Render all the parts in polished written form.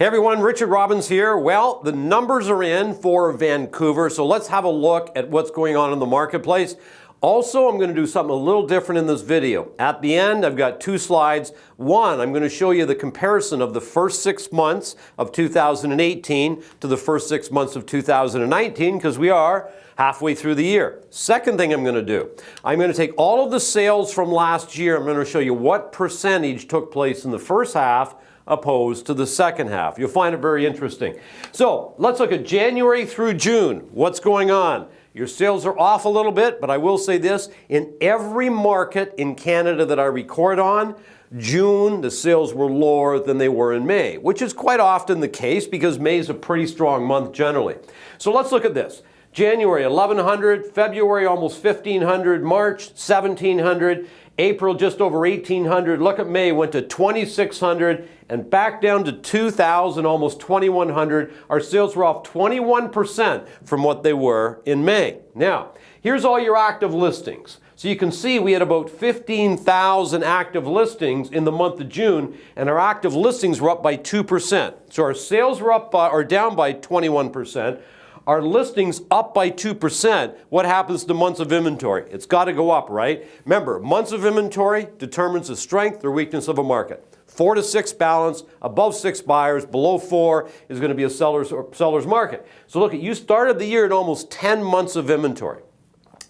Hey everyone, Richard Robbins here. Well, the numbers are in for Vancouver, so let's have a look at what's going on in the marketplace. Also, I'm going to do something a little different in this video. At the end, I've got two slides. One, I'm going to show you the comparison of the first 6 months of 2018 to the first 6 months of 2019, because we are halfway through the year. Second thing I'm going to do, I'm going to take all of the sales from last year. I'm going to show you what percentage took place in the first half opposed to the second half. You'll find it very interesting. So let's look at January through June. What's going on? Your sales are off a little bit, but I will say this, in every market in Canada that I record on, June, the sales were lower than they were in May, which is quite often the case because May is a pretty strong month generally. So let's look at this. January, 1,100, February, almost 1,500, March, 1,700, April, just over 1,800. Look at May, went to 2,600 and back down to 2,000, almost 2,100. Our sales were off 21% from what they were in May. Now, here's all your active listings. So you can see we had about 15,000 active listings in the month of June, and our active listings were up by 2%. So our sales were up or down by 21%. Our listings up by 2%. What happens to months of inventory? It's got to go up, right? Remember, months of inventory determines the strength or weakness of a market. 4 to 6 balance, above 6 buyers, below 4 is going to be a seller's market. So look, you started the year at almost 10 months of inventory.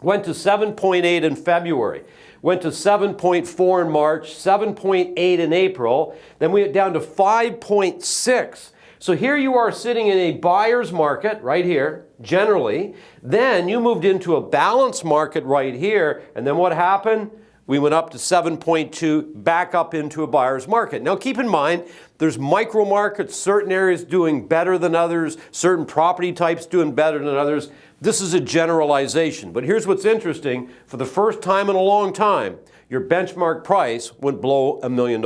Went to 7.8 in February. Went to 7.4 in March, 7.8 in April. Then we went down to 5.6. So here you are sitting in a buyer's market right here, generally. Then you moved into a balanced market right here. And then what happened? We went up to 7.2, back up into a buyer's market. Now keep in mind, there's micro markets, certain areas doing better than others, certain property types doing better than others. This is a generalization. But here's what's interesting. For the first time in a long time, your benchmark price went below $1 million.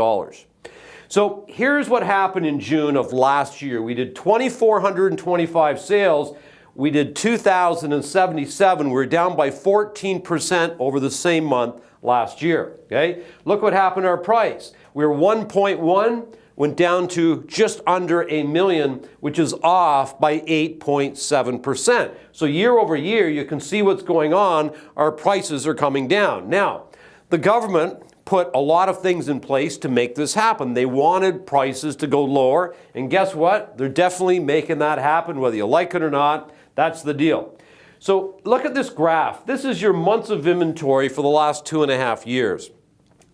So here's what happened in June of last year. We did 2,425 sales. We did 2,077. We're down by 14% over the same month last year. Okay? Look what happened to our price. We were 1.1, went down to just under $1 million, which is off by 8.7%. So year over year, you can see what's going on. Our prices are coming down. Now, the government put a lot of things in place to make this happen. They wanted prices to go lower, and guess what? They're definitely making that happen, whether you like it or not. That's the deal. So look at this graph. This is your months of inventory for the last 2.5 years.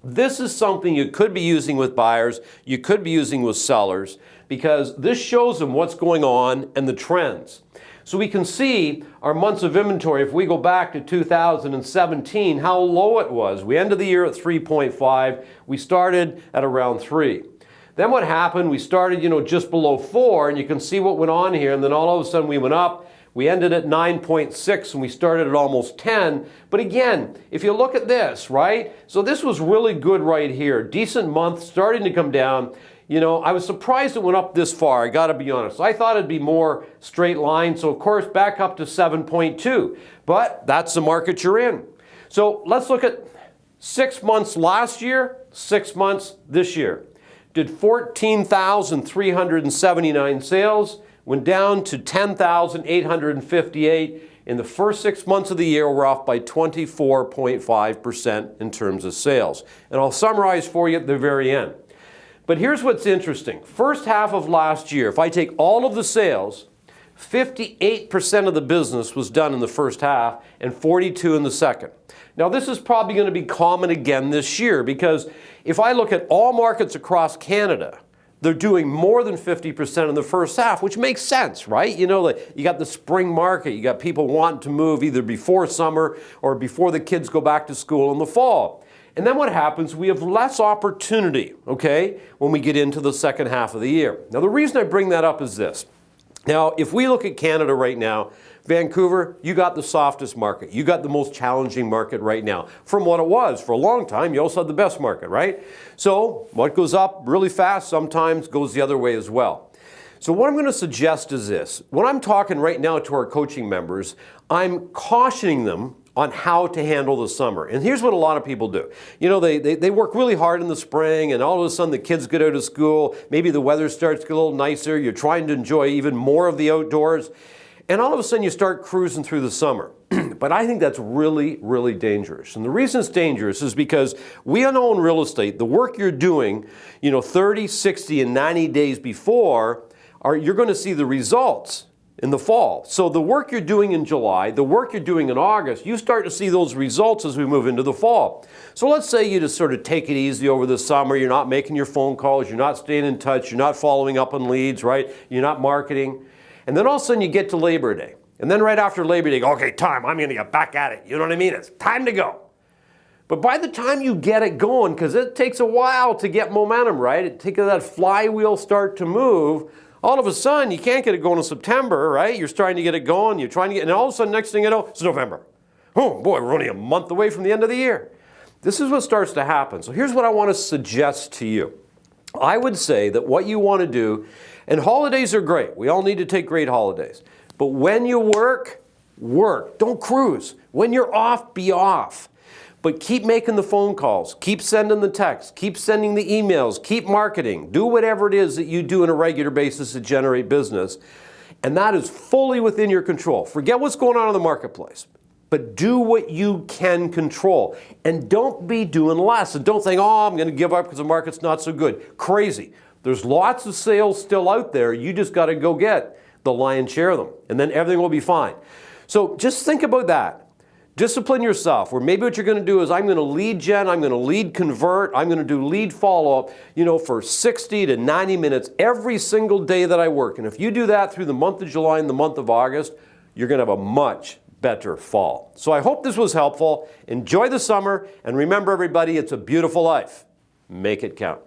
This is something you could be using with buyers, you could be using with sellers, because this shows them what's going on and the trends. So we can see our months of inventory, if we go back to 2017, how low it was. We ended the year at 3.5. We started at around 3. Then what happened? We started, just below 4, and you can see what went on here. And then all of a sudden we went up. We ended at 9.6, and we started at almost 10. But again, if you look at this, right? So this was really good right here. Decent month, starting to come down. I was surprised it went up this far, I got to be honest. I thought it'd be more straight line, so of course back up to 7.2. But that's the market you're in. So let's look at 6 months last year, 6 months this year. Did 14,379 sales, went down to 10,858. In the first 6 months of the year, we're off by 24.5% in terms of sales. And I'll summarize for you at the very end. But here's what's interesting. First half of last year, if I take all of the sales, 58% of the business was done in the first half and 42% in the second. Now this is probably going to be common again this year, because if I look at all markets across Canada, they're doing more than 50% in the first half, which makes sense, right? You got the spring market, you got people wanting to move either before summer or before the kids go back to school in the fall. And then what happens, we have less opportunity, okay, when we get into the second half of the year. Now, the reason I bring that up is this. Now, if we look at Canada right now, Vancouver, you got the softest market. You got the most challenging market right now. From what it was for a long time, you also had the best market, right? So what goes up really fast sometimes goes the other way as well. So what I'm going to suggest is this. When I'm talking right now to our coaching members, I'm cautioning them on how to handle the summer. And here's what a lot of people do. You know, they work really hard in the spring, and all of a sudden the kids get out of school, maybe the weather starts to get a little nicer, you're trying to enjoy even more of the outdoors, and all of a sudden you start cruising through the summer. But I think that's really, really dangerous. And the reason it's dangerous is because we own real estate, the work you're doing, 30, 60, and 90 days before, you're going to see the results in the fall. So the work you're doing in July, the work you're doing in August, you start to see those results as we move into the fall. So let's say you just sort of take it easy over the summer, you're not making your phone calls, you're not staying in touch, you're not following up on leads, right? You're not marketing. And then all of a sudden you get to Labor Day. And then right after Labor Day, you go, okay, I'm going to get back at it. You know what I mean? It's time to go. But by the time you get it going, because it takes a while to get momentum, right? It takes that flywheel start to move. All of a sudden, you can't get it going in September, right? You're starting to get it going. You're trying to get, and all of a sudden, next thing you know, it's November. Oh boy, we're only a month away from the end of the year. This is what starts to happen. So here's what I want to suggest to you. I would say that what you want to do, and holidays are great. We all need to take great holidays. But when you work, work. Don't cruise. When you're off, be off. But keep making the phone calls, keep sending the texts, keep sending the emails, keep marketing. Do whatever it is that you do on a regular basis to generate business. And that is fully within your control. Forget what's going on in the marketplace, but do what you can control. And don't be doing less. And don't think, I'm going to give up because the market's not so good. Crazy. There's lots of sales still out there. You just got to go get the lion's share of them. And then everything will be fine. So just think about that. Discipline yourself, where maybe what you're going to do is I'm going to lead gen, I'm going to lead convert, I'm going to do lead follow-up, for 60 to 90 minutes every single day that I work. And if you do that through the month of July and the month of August, you're going to have a much better fall. So I hope this was helpful. Enjoy the summer, and remember everybody, it's a beautiful life. Make it count.